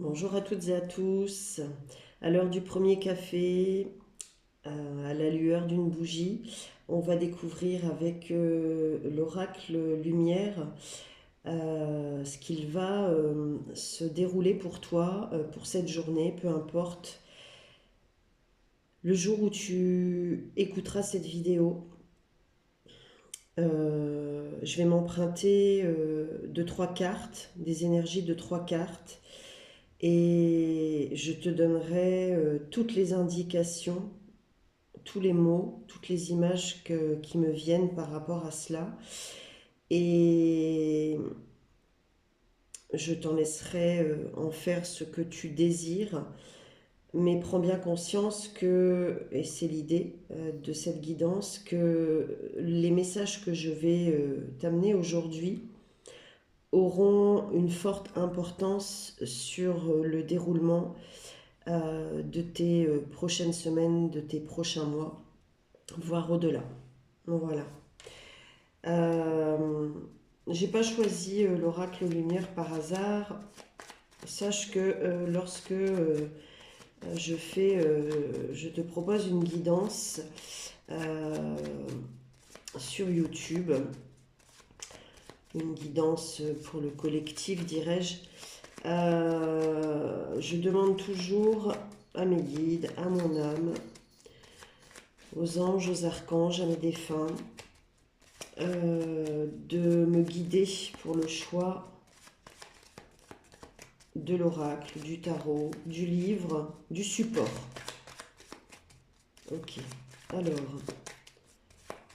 Bonjour à toutes et à tous. À l'heure du premier café, à la lueur d'une bougie, on va découvrir avec l'oracle Lumière ce qu'il va se dérouler pour toi pour cette journée, peu importe le jour où tu écouteras cette vidéo. Je vais m'emprunter de trois cartes, des énergies de trois cartes, et je te donnerai toutes les indications, tous les mots, toutes les images qui me viennent par rapport à cela. Et je t'en laisserai en faire ce que tu désires. Mais prends bien conscience que, et c'est l'idée de cette guidance, que les messages que je vais t'amener aujourd'hui auront une forte importance sur le déroulement de tes prochaines semaines, de tes prochains mois, voire au-delà. Voilà. Euh, j'ai pas choisi l'oracle lumière par hasard. Sache que lorsque je te propose une guidance euh, sur YouTube, une guidance pour le collectif, dirais-je. Je demande toujours à mes guides, à mon âme, aux anges, aux archanges, à mes défunts, de me guider pour le choix de l'oracle, du tarot, du livre, du support. Ok. Alors,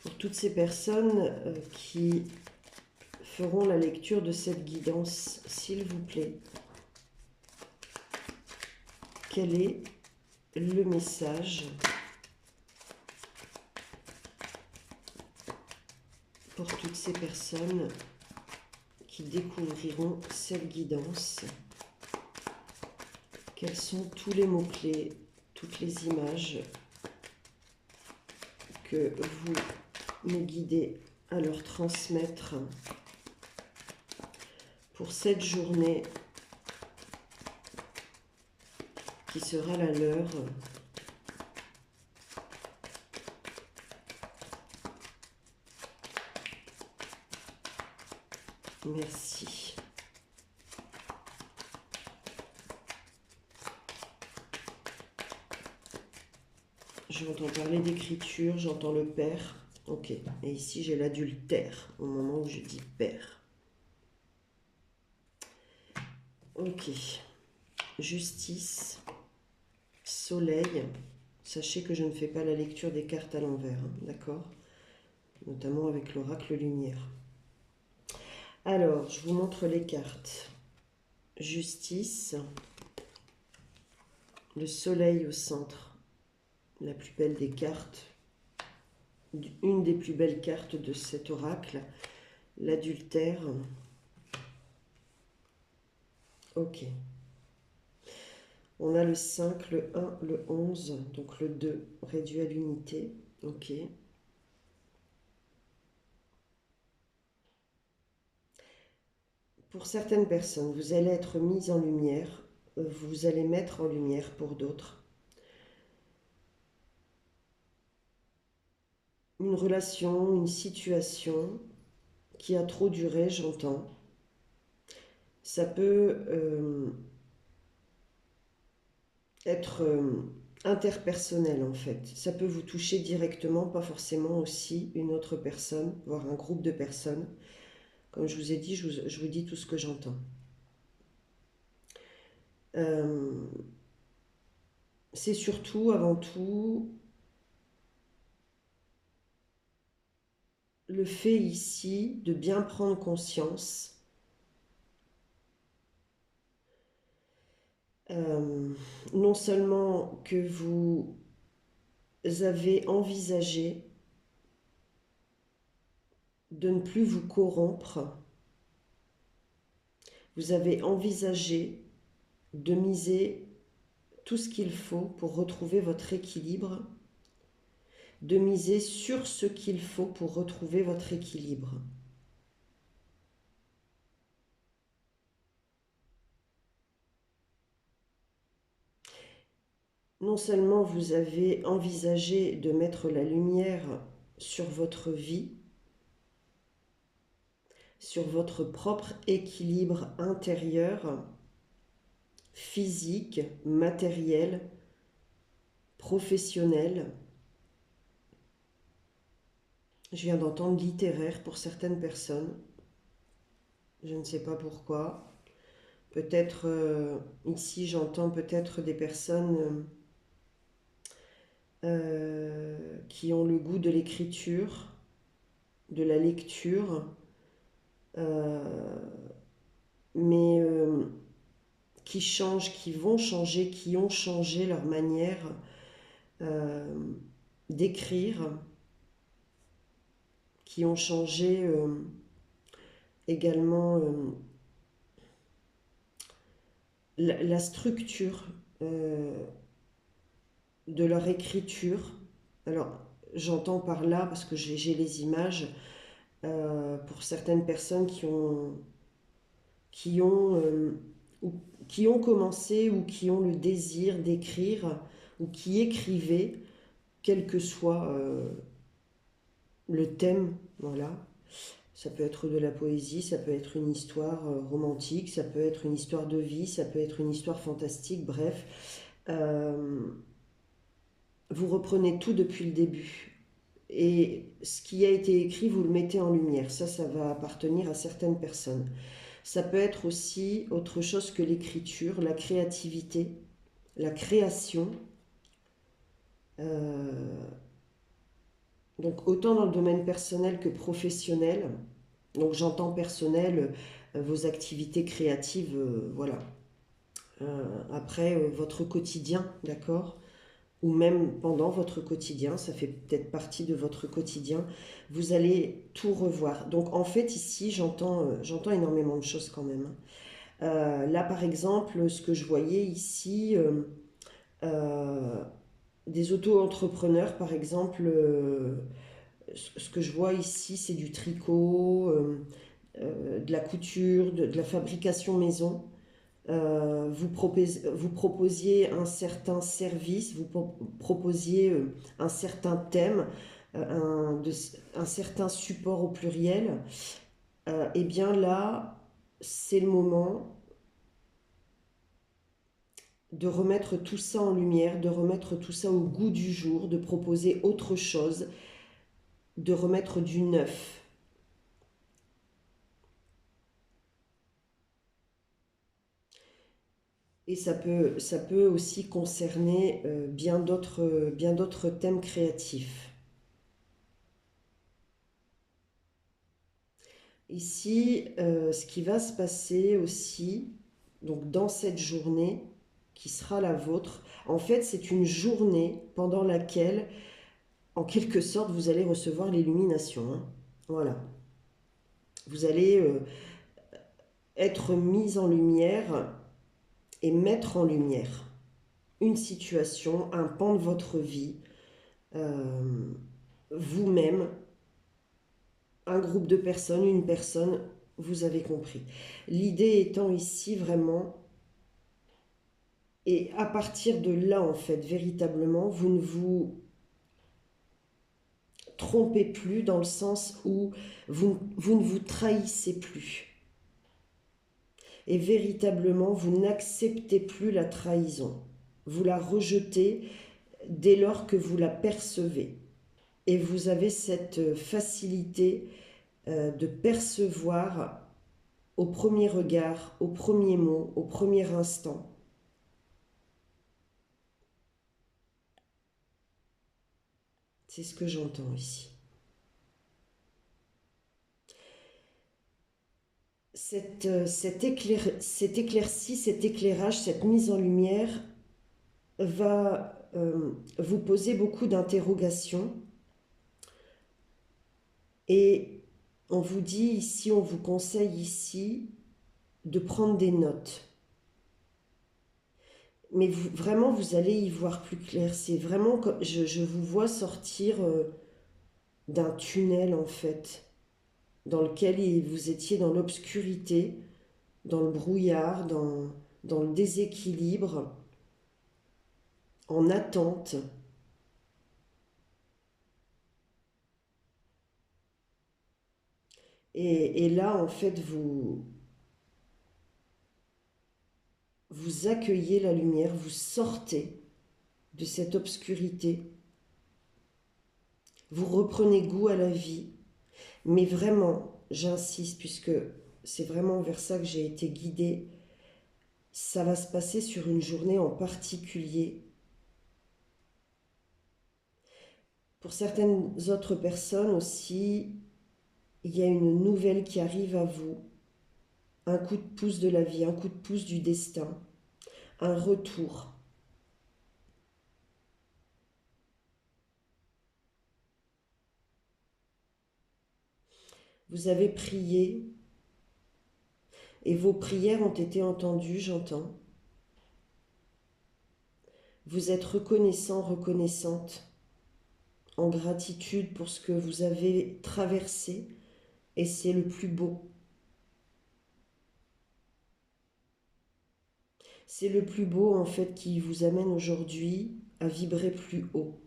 pour toutes ces personnes qui feront la lecture de cette guidance, s'il vous plaît, quel est le message pour toutes ces personnes qui découvriront cette guidance? Quels sont tous les mots-clés, toutes les images que vous me guidez à leur transmettre pour cette journée qui sera la leur? Merci. J'entends parler d'écriture, j'entends le père. Ok. Et ici, j'ai l'adultère au moment où je dis père. Ok. Justice. Soleil. Sachez que je ne fais pas la lecture des cartes à l'envers, hein, d'accord? Notamment avec l'oracle lumière. Alors, je vous montre les cartes. Justice. Le soleil au centre. La plus belle des cartes. Une des plus belles cartes de cet oracle. L'adultère. Ok. On a le 5, le 1, le 11, donc le 2 réduit à l'unité. Ok. Pour certaines personnes, vous allez être mis en lumière, vous allez mettre en lumière pour d'autres une relation, une situation qui a trop duré, j'entends. Ça peut être interpersonnel en fait. Ça peut vous toucher directement, pas forcément aussi une autre personne, voire un groupe de personnes. Comme je vous ai dit, je vous dis tout ce que j'entends. Euh, c'est surtout, avant tout, le fait ici de bien prendre conscience non seulement que vous avez envisagé de ne plus vous corrompre, vous avez envisagé de miser tout ce qu'il faut pour retrouver votre équilibre, de miser sur ce qu'il faut pour retrouver votre équilibre. non seulement vous avez envisagé de mettre la lumière sur votre vie, sur votre propre équilibre intérieur, physique, matériel, professionnel. Je viens d'entendre littéraire pour certaines personnes. Je ne sais pas pourquoi. Peut-être ici j'entends peut-être des personnes qui ont le goût de l'écriture, de la lecture, euh, mais qui changent, qui vont changer, qui ont changé leur manière euh, d'écrire, qui ont changé également la structure de leur écriture. Alors, j'entends par là, parce que j'ai les images, pour certaines personnes qui ont, ou- qui ont commencé ou qui ont le désir d'écrire ou qui écrivaient, quel que soit le thème, voilà. Ça peut être de la poésie, ça peut être une histoire romantique, ça peut être une histoire de vie, ça peut être une histoire fantastique, bref. Euh, vous reprenez tout depuis le début. Et ce qui a été écrit, vous le mettez en lumière. Ça va appartenir à certaines personnes. Ça peut être aussi autre chose que l'écriture, la créativité, la création. Euh, donc autant dans le domaine personnel que professionnel. Donc j'entends personnel, vos activités créatives, voilà. Après, votre quotidien, d'accord? Ou même pendant votre quotidien, ça fait peut-être partie de votre quotidien, vous allez tout revoir. Donc en fait ici, j'entends énormément de choses quand même. Là par exemple, ce que je voyais ici, euh, des auto-entrepreneurs par exemple, ce que je vois ici, c'est du tricot, de la couture, de la fabrication maison. Vous proposiez un certain service, vous proposiez un certain thème, un certain support au pluriel. Et bien là, c'est le moment de remettre tout ça en lumière, de remettre tout ça au goût du jour, de proposer autre chose, de remettre du neuf. Et ça peut aussi concerner bien d'autres thèmes créatifs. Ici, ce qui va se passer aussi, donc dans cette journée qui sera la vôtre, en fait, c'est une journée pendant laquelle, en quelque sorte, vous allez recevoir l'illumination, hein. Voilà. Vous allez être mis en lumière et mettre en lumière une situation, un pan de votre vie, euh, vous-même, un groupe de personnes, une personne, vous avez compris. L'idée étant ici vraiment, et à partir de là en fait, véritablement, vous ne vous trompez plus dans le sens où vous ne vous trahissez plus. Et véritablement, vous n'acceptez plus la trahison. Vous la rejetez dès lors que vous la percevez. Et vous avez cette facilité de percevoir au premier regard, au premier mot, au premier instant. C'est ce que j'entends ici. Cette éclaircie, cet éclairage, cette mise en lumière va vous poser beaucoup d'interrogations et on vous dit ici, on vous conseille ici de prendre des notes. Mais vraiment, vous allez y voir plus clair. C'est vraiment comme je vous vois sortir d'un tunnel en fait, dans lequel vous étiez dans l'obscurité, dans le brouillard, dans le déséquilibre. en attente. Et là, en fait, vous accueillez la lumière, vous sortez de cette obscurité, vous reprenez goût à la vie. Mais vraiment, j'insiste, puisque c'est vraiment vers ça que j'ai été guidée, ça va se passer sur une journée en particulier. Pour certaines autres personnes aussi, il y a une nouvelle qui arrive à vous, un coup de pouce de la vie, un coup de pouce du destin, un retour. Vous avez prié et vos prières ont été entendues, j'entends. Vous êtes reconnaissant, reconnaissante, en gratitude pour ce que vous avez traversé et c'est le plus beau. C'est le plus beau en fait qui vous amène aujourd'hui à vibrer plus haut.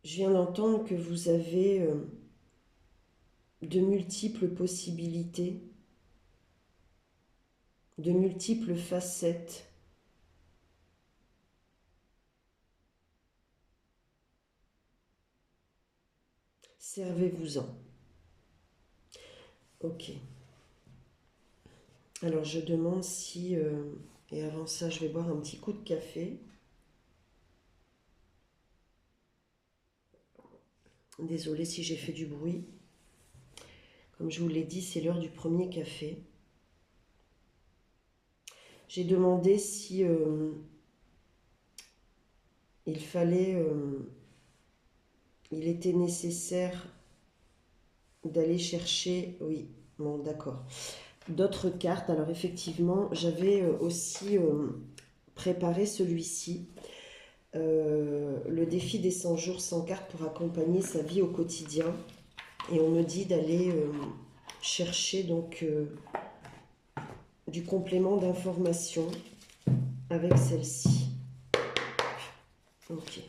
Je viens d'entendre que vous avez de multiples possibilités, de multiples facettes. Servez-vous-en. Ok. Alors je demande si... et avant ça, je vais boire un petit coup de café. Désolée si j'ai fait du bruit. Comme je vous l'ai dit, c'est l'heure du premier café. J'ai demandé si il fallait... il était nécessaire d'aller chercher... Oui, bon d'accord. D'autres cartes. Alors effectivement, j'avais aussi préparé celui-ci. Le défi des 100 jours sans carte pour accompagner sa vie au quotidien. Et on me dit d'aller chercher donc du complément d'information avec celle-ci. Ok.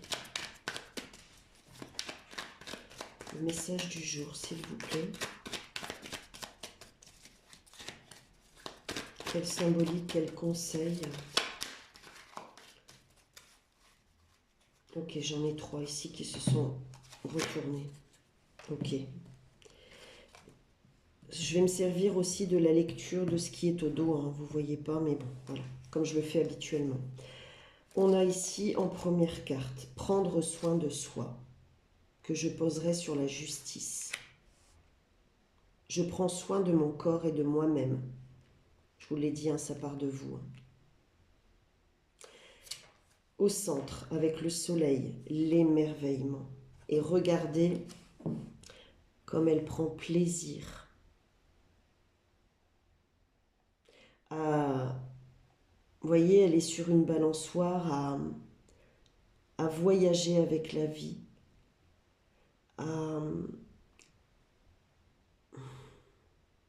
Le message du jour, s'il vous plaît. Quel symbolique, quel conseil. Ok, j'en ai 3 ici qui se sont retournés. Ok. Je vais me servir aussi de la lecture de ce qui est au dos, hein, vous ne voyez pas, mais bon, voilà, comme je le fais habituellement. On a ici en première carte, prendre soin de soi, que je poserai sur la justice. Je prends soin de mon corps et de moi-même. Je vous l'ai dit, hein, ça part de vous. Au centre, avec le soleil, l'émerveillement. Et regardez comme elle prend plaisir à... Vous voyez, elle est sur une balançoire à voyager avec la vie, à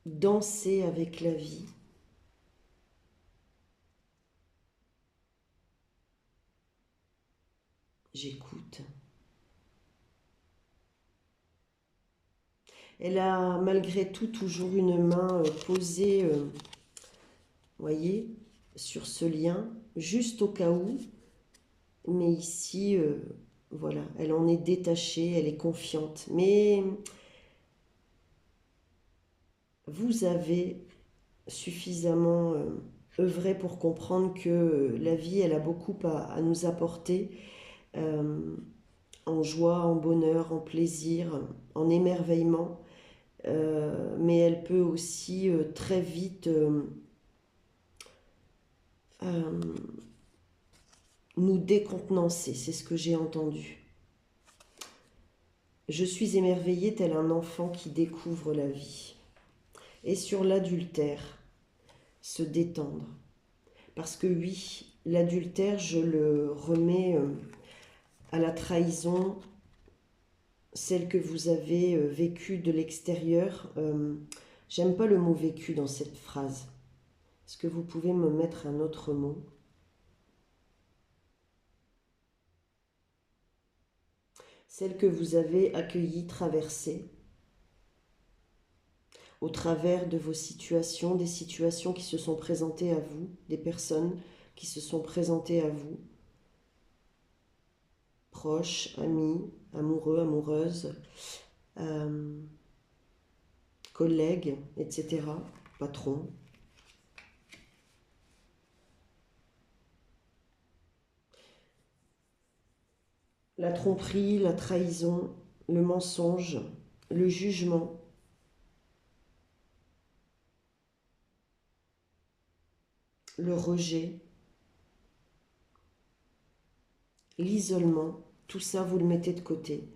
danser avec la vie. J'écoute. Elle a malgré tout toujours une main posée, voyez, sur ce lien, juste au cas où. Mais ici, voilà, elle en est détachée, elle est confiante. Mais vous avez suffisamment œuvré pour comprendre que la vie, elle a beaucoup à nous apporter euh, en joie, en bonheur, en plaisir, en émerveillement. Mais elle peut aussi très vite euh, nous décontenancer, c'est ce que j'ai entendu. Je suis émerveillée tel un enfant qui découvre la vie. Et sur l'adultère, se détendre. Parce que oui, l'adultère, je le remets à la trahison celle que vous avez vécue de l'extérieur. J'aime pas le mot vécu dans cette phrase. Est-ce que vous pouvez me mettre un autre mot? Celle que vous avez accueillie, traversée, au travers de vos situations, des situations qui se sont présentées à vous, des personnes qui se sont présentées à vous, proches, amis, amoureux, amoureuses, euh, collègues, etc., patrons. La tromperie, la trahison, le mensonge, le jugement, le rejet, l'isolement, tout ça, vous le mettez de côté.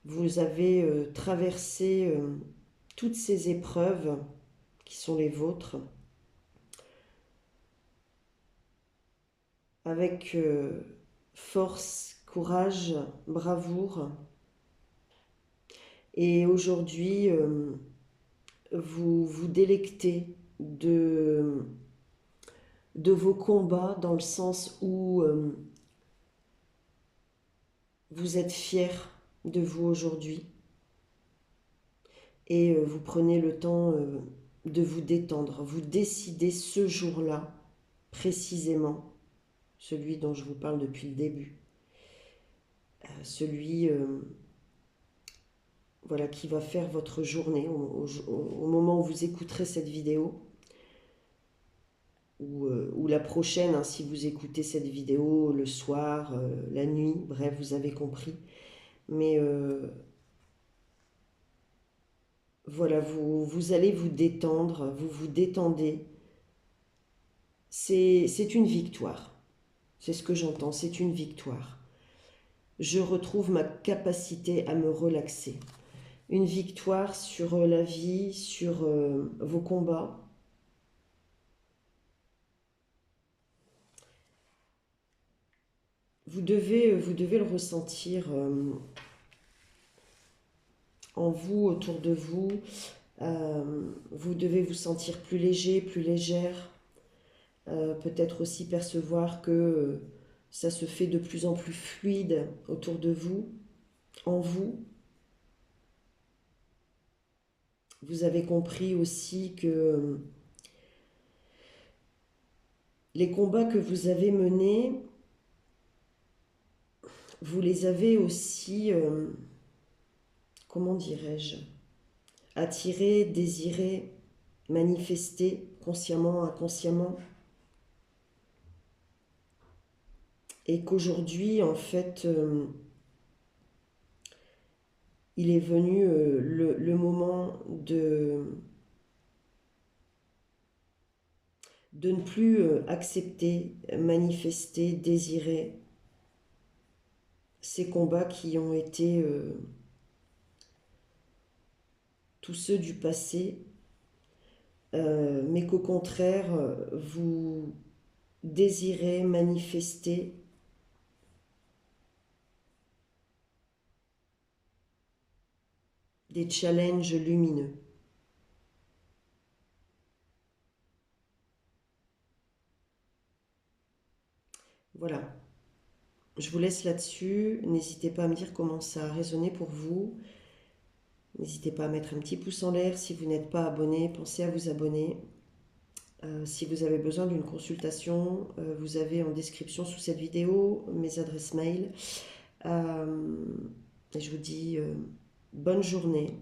Vous avez traversé toutes ces épreuves qui sont les vôtres avec force, courage, bravoure. Et aujourd'hui, vous vous délectez de vos combats dans le sens où vous êtes fier de vous aujourd'hui et vous prenez le temps de vous détendre. Vous décidez ce jour-là, précisément, celui dont je vous parle depuis le début, celui voilà, qui va faire votre journée au moment où vous écouterez cette vidéo, ou la prochaine, hein, si vous écoutez cette vidéo le soir, la nuit, bref, vous avez compris. Mais voilà, vous allez vous détendre, vous vous détendez. C'est une victoire. C'est ce que j'entends, c'est une victoire. Je retrouve ma capacité à me relaxer. Une victoire sur la vie, sur vos combats. Vous devez le ressentir en vous, autour de vous. Vous devez vous sentir plus léger, plus légère. Peut-être aussi percevoir que ça se fait de plus en plus fluide autour de vous, en vous. Vous avez compris aussi que les combats que vous avez menés, vous les avez aussi, comment dirais-je, attirés, désirés, manifestés, consciemment, inconsciemment. Et qu'aujourd'hui, en fait, il est venu le moment de ne plus accepter, manifester, désirer ces combats qui ont été tous ceux du passé, mais qu'au contraire, vous désirez manifester des challenges lumineux. Voilà. Je vous laisse là-dessus. N'hésitez pas à me dire comment ça a résonné pour vous. N'hésitez pas à mettre un petit pouce en l'air. Si vous n'êtes pas abonné, pensez à vous abonner. Si vous avez besoin d'une consultation, vous avez en description sous cette vidéo mes adresses mail. Et je vous dis bonne journée,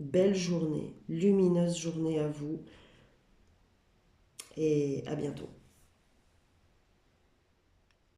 belle journée, lumineuse journée à vous et à bientôt.